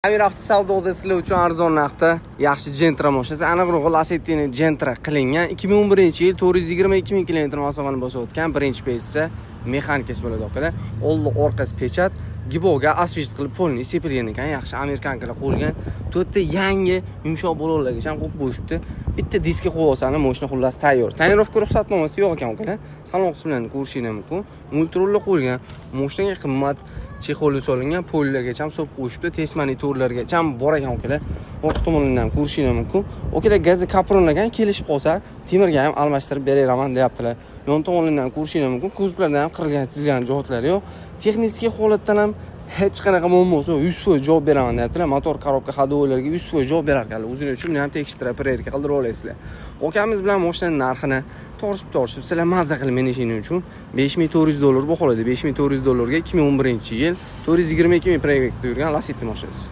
Amir avtosavdoda sizlar uchun arzon narxda yaxshi Gentra mashinasi, aniqrog'i Lacetti'ni Gentra qilingan 2011-yil 422 ming kilometr masofani bosayotgan birinchi pechsa mexanikasi bo'ladi akalar. Oldi orqasi pechat, giboga asfalt qilib polni sepilgan ekan, yaxshi amerikankalar qo'yilgan. 4 ta yangi yumshoq balolargacha ham qo'yib qo'yishibdi. Bitta diska qo'yib olsani, mashina xullas tayyor. Tayyorlovka ruxsatnomasi yo'q ekan akalar. Salon qismlarini ko'rishingiz mumkin. Multiroller qo'yilgan. Mashinaga qimmat chexoli solingan, pollargacha ham solib qo'yishibdi. Test monitorlargacha ham bor ekan akalar. Orqa tomonidan ham ko'rishingiz mumkin. Akalar gazni kapronlagan kelishib qolsa, temirga ham almashtirib beraman deyaptilar. Yon tomonidan ko'rishingiz mumkin. Kuzovlardan ham qirgan, chizilgan jihatlari yo'q. Texnik holatdan ham hech qanaqa muammosi yo'q. 100% javob beraman deyaptilar. Motor, korobka, hadovolarga 100% javob berar ekanlar. O'zingiz uchun ham tekshirib, proverka qildirib olasizlar. Okamiz bilan mashinaning narxini tortib sizlar mazza qilib minishingiz uchun $5400 baholadi. $5400 ga 2011-yil 422 ming proyektda yurgan Lacetti mashinasi.